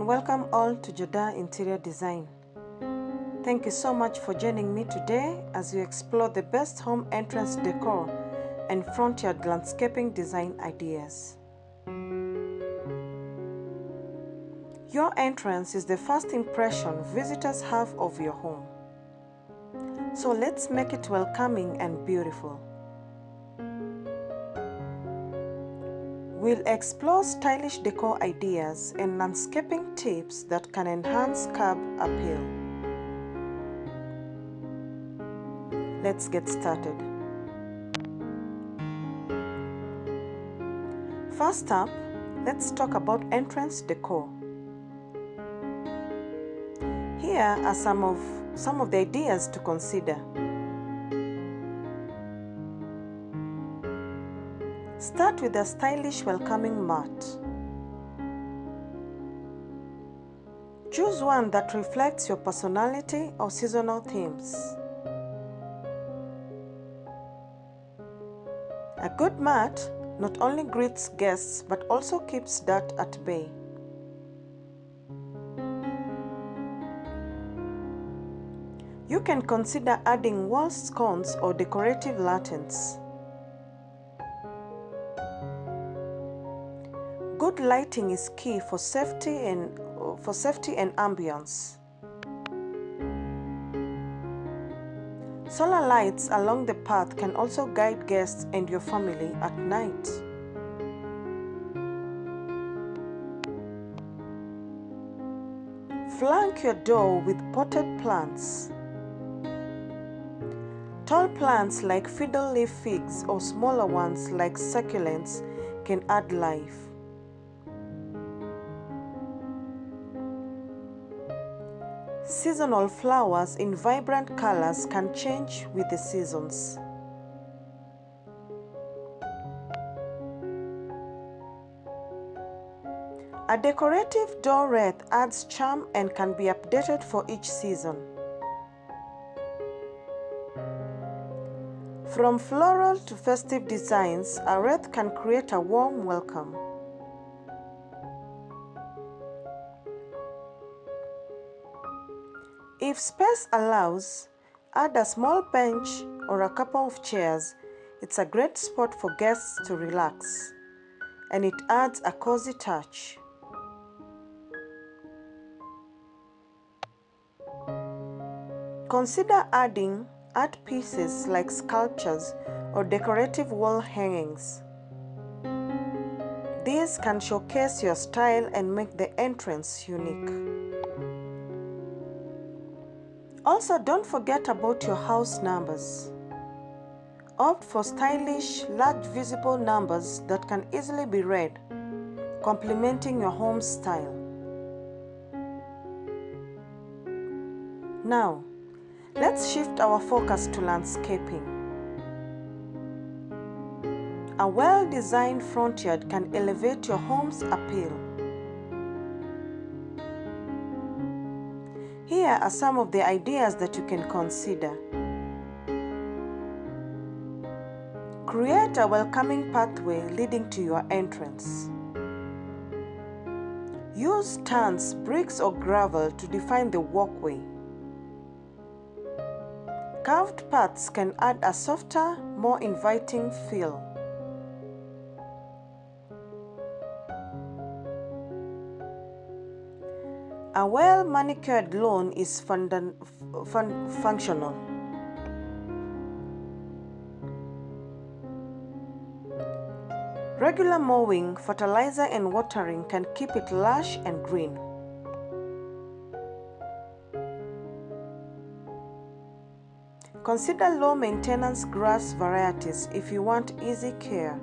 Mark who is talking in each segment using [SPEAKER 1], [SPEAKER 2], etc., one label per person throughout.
[SPEAKER 1] welcome all to Jodah Interior Design. Thank you so much for joining me today as we explore the best home entrance decor and Frontyard landscaping design ideas. Your entrance is the first impression visitors have of your home. So let's make it welcoming and beautiful. We'll explore stylish decor ideas and landscaping tips that can enhance curb appeal. Let's get started. First up, let's talk about entrance decor. Here are some of the ideas to consider. Start with a stylish welcoming mat. Choose one that reflects your personality or seasonal themes. A good mat not only greets guests but also keeps dirt at bay. You can consider adding wall sconces or decorative lanterns. Good lighting is key for safety and ambience. Solar lights along the path can also guide guests and your family at night. Flank your door with potted plants. Tall plants like fiddle leaf figs or smaller ones like succulents can add life. Seasonal flowers in vibrant colors can change with the seasons. A decorative door wreath adds charm and can be updated for each season. From floral to festive designs, a wreath can create a warm welcome. If space allows, add a small bench or a couple of chairs. It's a great spot for guests to relax, and it adds a cozy touch. Consider adding art pieces like sculptures or decorative wall hangings. These can showcase your style and make the entrance unique. Also, don't forget about your house numbers. Opt for stylish, large visible numbers that can easily be read, complementing your home's style. Now, let's shift our focus to landscaping. A well-designed front yard can elevate your home's appeal. Here are some of the ideas that you can consider. Create a welcoming pathway leading to your entrance. Use stones, bricks or gravel to define the walkway. Carved paths can add a softer, more inviting feel. A well-manicured lawn is functional. Regular mowing, fertilizer and watering can keep it lush and green. Consider low-maintenance grass varieties if you want easy care.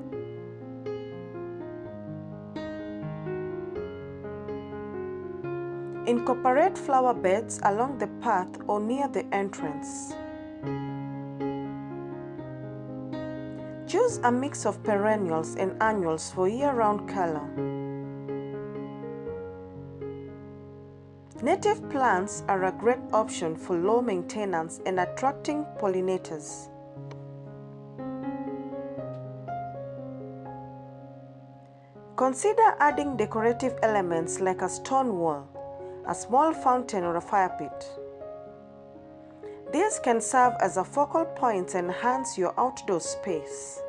[SPEAKER 1] Incorporate flower beds along the path or near the entrance. Choose a mix of perennials and annuals for year-round color. Native plants are a great option for low maintenance and attracting pollinators. Consider adding decorative elements like a stone wall, a small fountain, or a fire pit. These can serve as a focal point and enhance your outdoor space.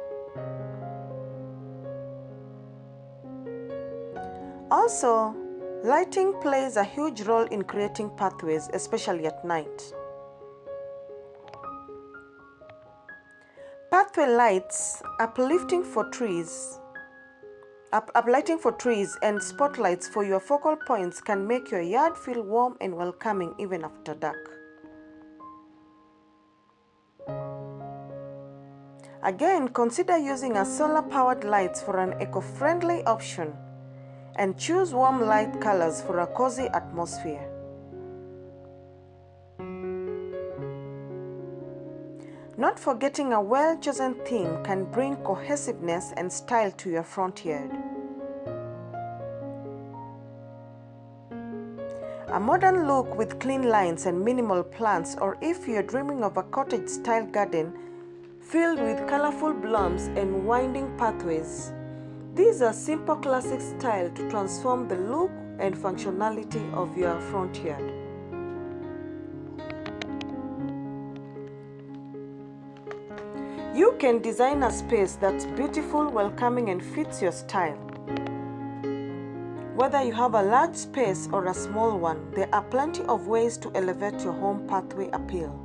[SPEAKER 1] Also, lighting plays a huge role in creating pathways, especially at night. Pathway lights, uplighting for trees and spotlights for your focal points can make your yard feel warm and welcoming even after dark. Again, consider using a solar-powered lights for an eco-friendly option, and choose warm light colors for a cozy atmosphere. Not forgetting a well-chosen theme can bring cohesiveness and style to your front yard. A modern look with clean lines and minimal plants, or if you're dreaming of a cottage-style garden filled with colorful blooms and winding pathways, these are simple classic style to transform the look and functionality of your front yard. You can design a space that's beautiful, welcoming, and fits your style. Whether you have a large space or a small one, there are plenty of ways to elevate your home pathway appeal.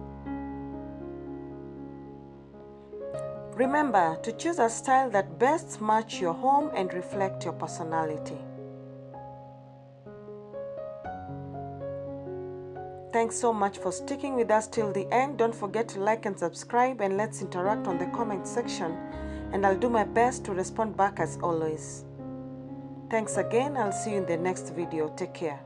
[SPEAKER 1] Remember to choose a style that best matches your home and reflects your personality. Thanks so much for sticking with us till the end. Don't forget to like and subscribe, and let's interact on the comment section, and I'll do my best to respond back as always. Thanks again. I'll see you in the next video. Take care.